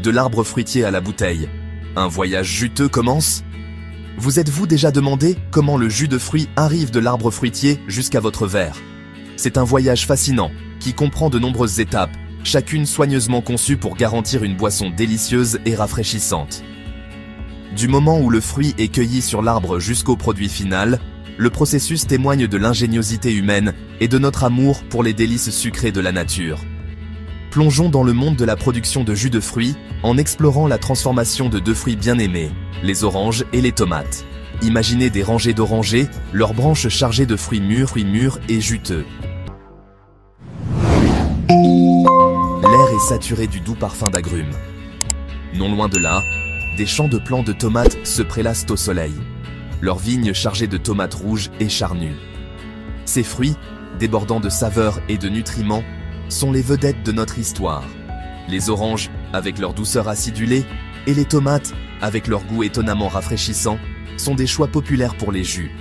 de l'arbre fruitier à la bouteille. Un voyage juteux commence. Vous êtes-vous déjà demandé comment le jus de fruits arrive de l'arbre fruitier jusqu'à votre verre? C'est un voyage fascinant qui comprend de nombreuses étapes, chacune soigneusement conçue pour garantir une boisson délicieuse et rafraîchissante. Du moment où le fruit est cueilli sur l'arbre jusqu'au produit final, le processus témoigne de l'ingéniosité humaine et de notre amour pour les délices sucrées de la nature. Plongeons dans le monde de la production de jus de fruits en explorant la transformation de deux fruits bien aimés, les oranges et les tomates. Imaginez des rangées d'orangers, leurs branches chargées de fruits mûrs et juteux. L'air est saturé du doux parfum d'agrumes. Non loin de là, des champs de plants de tomates se prélassent au soleil, leurs vignes chargées de tomates rouges et charnues. Ces fruits, débordant de saveurs et de nutriments, sont les vedettes de notre histoire. Les oranges, avec leur douceur acidulée, et les tomates, avec leur goût étonnamment rafraîchissant, sont des choix populaires pour les jus.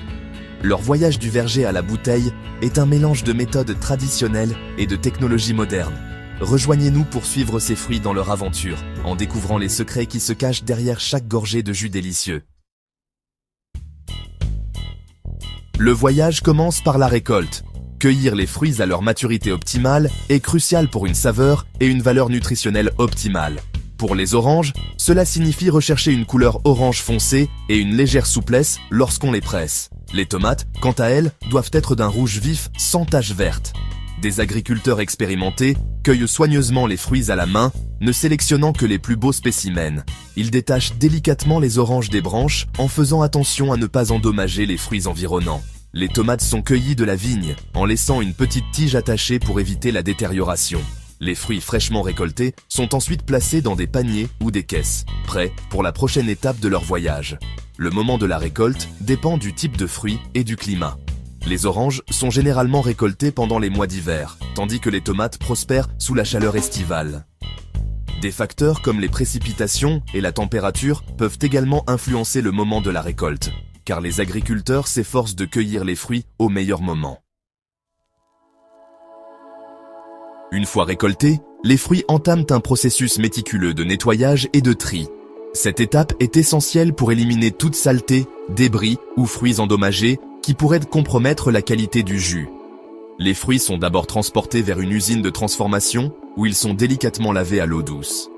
Leur voyage du verger à la bouteille est un mélange de méthodes traditionnelles et de technologies modernes. Rejoignez-nous pour suivre ces fruits dans leur aventure, en découvrant les secrets qui se cachent derrière chaque gorgée de jus délicieux. Le voyage commence par la récolte. Cueillir les fruits à leur maturité optimale est crucial pour une saveur et une valeur nutritionnelle optimale. Pour les oranges, cela signifie rechercher une couleur orange foncé et une légère souplesse lorsqu'on les presse. Les tomates, quant à elles, doivent être d'un rouge vif sans tache verte. Des agriculteurs expérimentés cueillent soigneusement les fruits à la main, ne sélectionnant que les plus beaux spécimens. Ils détachent délicatement les oranges des branches en faisant attention à ne pas endommager les fruits environnants. Les tomates sont cueillies de la vigne, en laissant une petite tige attachée pour éviter la détérioration. Les fruits fraîchement récoltés sont ensuite placés dans des paniers ou des caisses, prêts pour la prochaine étape de leur voyage. Le moment de la récolte dépend du type de fruit et du climat. Les oranges sont généralement récoltées pendant les mois d'hiver, tandis que les tomates prospèrent sous la chaleur estivale. Des facteurs comme les précipitations et la température peuvent également influencer le moment de la récolte, car les agriculteurs s'efforcent de cueillir les fruits au meilleur moment. Une fois récoltés, les fruits entament un processus méticuleux de nettoyage et de tri. Cette étape est essentielle pour éliminer toute saleté, débris ou fruits endommagés qui pourraient compromettre la qualité du jus. Les fruits sont d'abord transportés vers une usine de transformation où ils sont délicatement lavés à l'eau douce.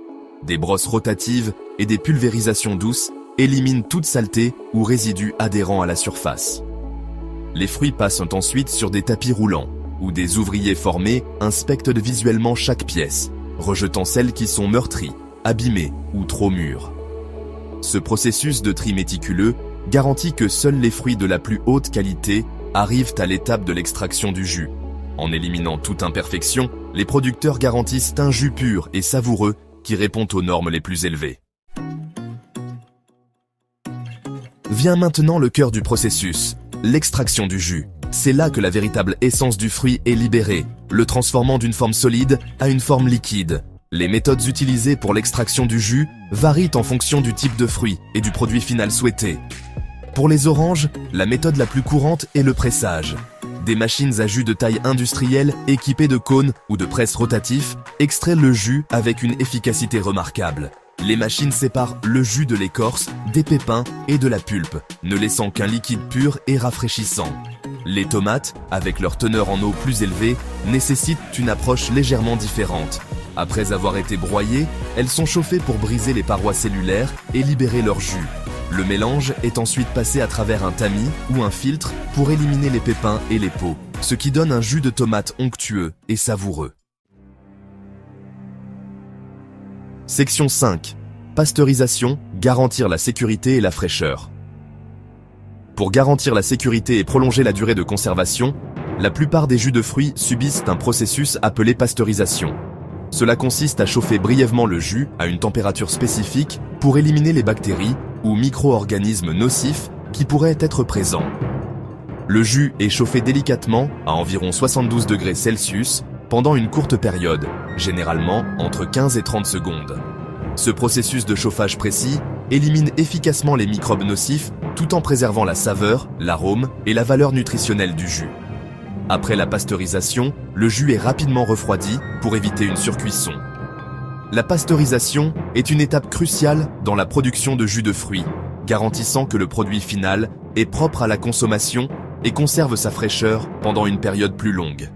Des brosses rotatives et des pulvérisations douces éliminent toute saleté ou résidus adhérents à la surface. Les fruits passent ensuite sur des tapis roulants, où des ouvriers formés inspectent visuellement chaque pièce, rejetant celles qui sont meurtries, abîmées ou trop mûres. Ce processus de tri méticuleux garantit que seuls les fruits de la plus haute qualité arrivent à l'étape de l'extraction du jus. En éliminant toute imperfection, les producteurs garantissent un jus pur et savoureux qui répond aux normes les plus élevées. Vient maintenant le cœur du processus, l'extraction du jus. C'est là que la véritable essence du fruit est libérée, le transformant d'une forme solide à une forme liquide. Les méthodes utilisées pour l'extraction du jus varient en fonction du type de fruit et du produit final souhaité. Pour les oranges, la méthode la plus courante est le pressage. Des machines à jus de taille industrielle équipées de cônes ou de presses rotatifs extraient le jus avec une efficacité remarquable. Les machines séparent le jus de l'écorce, des pépins et de la pulpe, ne laissant qu'un liquide pur et rafraîchissant. Les tomates, avec leur teneur en eau plus élevée, nécessitent une approche légèrement différente. Après avoir été broyées, elles sont chauffées pour briser les parois cellulaires et libérer leur jus. Le mélange est ensuite passé à travers un tamis ou un filtre pour éliminer les pépins et les peaux, ce qui donne un jus de tomate onctueux et savoureux. Section 5. Pasteurisation, garantir la sécurité et la fraîcheur. Pour garantir la sécurité et prolonger la durée de conservation, la plupart des jus de fruits subissent un processus appelé pasteurisation. Cela consiste à chauffer brièvement le jus à une température spécifique pour éliminer les bactéries ou micro-organismes nocifs qui pourraient être présents. Le jus est chauffé délicatement à environ 72 degrés Celsius pendant une courte période, généralement entre 15 et 30 secondes. Ce processus de chauffage précis élimine efficacement les microbes nocifs tout en préservant la saveur, l'arôme et la valeur nutritionnelle du jus. Après la pasteurisation, le jus est rapidement refroidi pour éviter une surcuisson. La pasteurisation est une étape cruciale dans la production de jus de fruits, garantissant que le produit final est propre à la consommation et conserve sa fraîcheur pendant une période plus longue.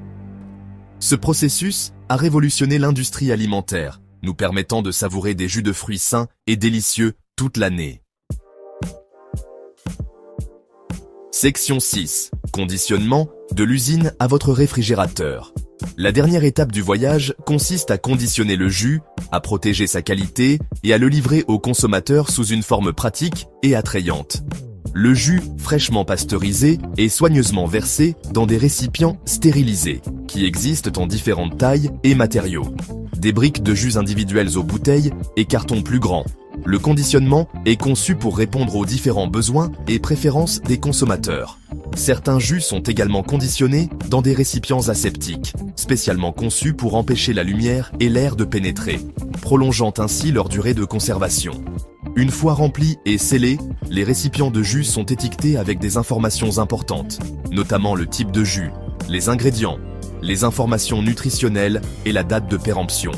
Ce processus a révolutionné l'industrie alimentaire, nous permettant de savourer des jus de fruits sains et délicieux toute l'année. Section 6. Conditionnement de l'usine à votre réfrigérateur. La dernière étape du voyage consiste à conditionner le jus, à protéger sa qualité et à le livrer au consommateur sous une forme pratique et attrayante. Le jus fraîchement pasteurisé est soigneusement versé dans des récipients stérilisés, qui existent en différentes tailles et matériaux. Des briques de jus individuelles aux bouteilles et cartons plus grands. Le conditionnement est conçu pour répondre aux différents besoins et préférences des consommateurs. Certains jus sont également conditionnés dans des récipients aseptiques, spécialement conçus pour empêcher la lumière et l'air de pénétrer, prolongeant ainsi leur durée de conservation. Une fois remplis et scellés, les récipients de jus sont étiquetés avec des informations importantes, notamment le type de jus, les ingrédients, les informations nutritionnelles et la date de péremption.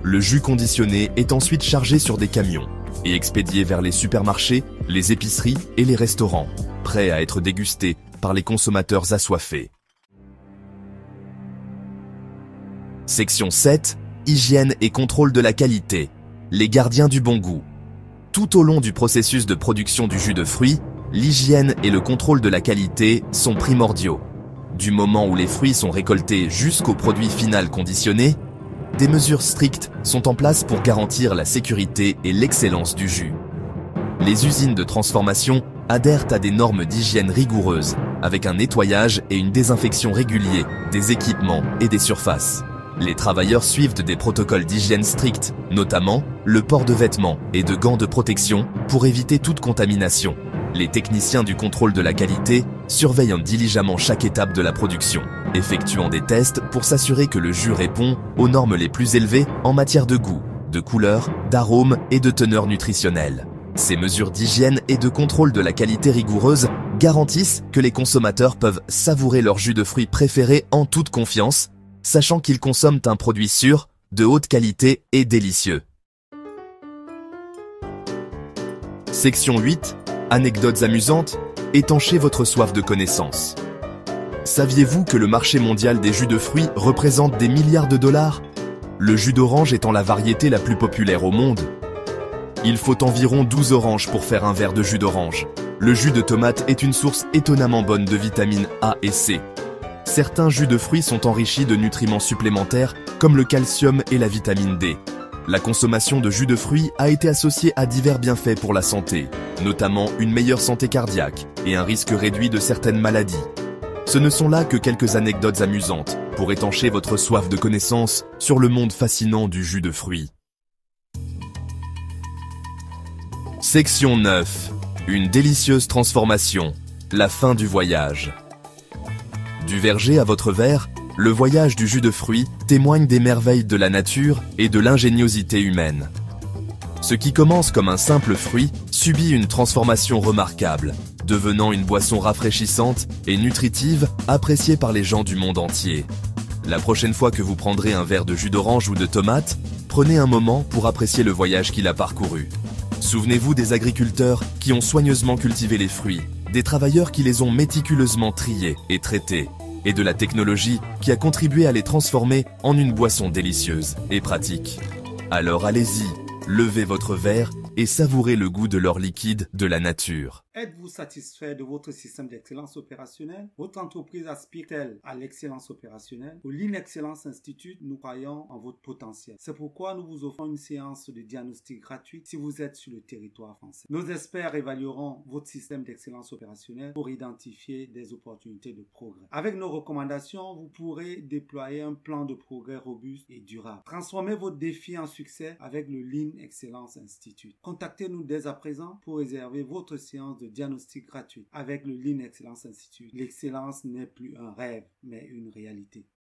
Le jus conditionné est ensuite chargé sur des camions et expédié vers les supermarchés, les épiceries et les restaurants, prêts à être dégustés par les consommateurs assoiffés. Section 7. Hygiène et contrôle de la qualité. Les gardiens du bon goût. Tout au long du processus de production du jus de fruits, l'hygiène et le contrôle de la qualité sont primordiaux. Du moment où les fruits sont récoltés jusqu'au produit final conditionné, des mesures strictes sont en place pour garantir la sécurité et l'excellence du jus. Les usines de transformation adhèrent à des normes d'hygiène rigoureuses, avec un nettoyage et une désinfection réguliers des équipements et des surfaces. Les travailleurs suivent des protocoles d'hygiène stricts, notamment le port de vêtements et de gants de protection pour éviter toute contamination. Les techniciens du contrôle de la qualité surveillent diligemment chaque étape de la production, effectuant des tests pour s'assurer que le jus répond aux normes les plus élevées en matière de goût, de couleur, d'arôme et de teneur nutritionnelle. Ces mesures d'hygiène et de contrôle de la qualité rigoureuse garantissent que les consommateurs peuvent savourer leur jus de fruits préféré en toute confiance, sachant qu'ils consomment un produit sûr, de haute qualité et délicieux. Section 8. Anecdotes amusantes, étanchez votre soif de connaissances. Saviez-vous que le marché mondial des jus de fruits représente des milliards de dollars? Le jus d'orange étant la variété la plus populaire au monde. Il faut environ 12 oranges pour faire un verre de jus d'orange. Le jus de tomate est une source étonnamment bonne de vitamines A et C. Certains jus de fruits sont enrichis de nutriments supplémentaires comme le calcium et la vitamine D. La consommation de jus de fruits a été associée à divers bienfaits pour la santé, notamment une meilleure santé cardiaque et un risque réduit de certaines maladies. Ce ne sont là que quelques anecdotes amusantes pour étancher votre soif de connaissances sur le monde fascinant du jus de fruits. Section 9. Une délicieuse transformation. La fin du voyage. Du verger à votre verre, le voyage du jus de fruits témoigne des merveilles de la nature et de l'ingéniosité humaine. Ce qui commence comme un simple fruit subit une transformation remarquable, devenant une boisson rafraîchissante et nutritive appréciée par les gens du monde entier. La prochaine fois que vous prendrez un verre de jus d'orange ou de tomate, prenez un moment pour apprécier le voyage qu'il a parcouru. Souvenez-vous des agriculteurs qui ont soigneusement cultivé les fruits, des travailleurs qui les ont méticuleusement triés et traités, et de la technologie qui a contribué à les transformer en une boisson délicieuse et pratique. Alors allez-y, levez votre verre et savourez le goût de l'or liquide de la nature. Êtes-vous satisfait de votre système d'excellence opérationnelle? Votre entreprise aspire-t-elle à l'excellence opérationnelle? Au Lean Excellence Institute, nous croyons en votre potentiel. C'est pourquoi nous vous offrons une séance de diagnostic gratuite si vous êtes sur le territoire français. Nos experts évalueront votre système d'excellence opérationnelle pour identifier des opportunités de progrès. Avec nos recommandations, vous pourrez déployer un plan de progrès robuste et durable. Transformez votre défi en succès avec le Lean Excellence Institute. Contactez-nous dès à présent pour réserver votre séance de diagnostic gratuit avec le Lean Excellence Institute. L'excellence n'est plus un rêve, mais une réalité.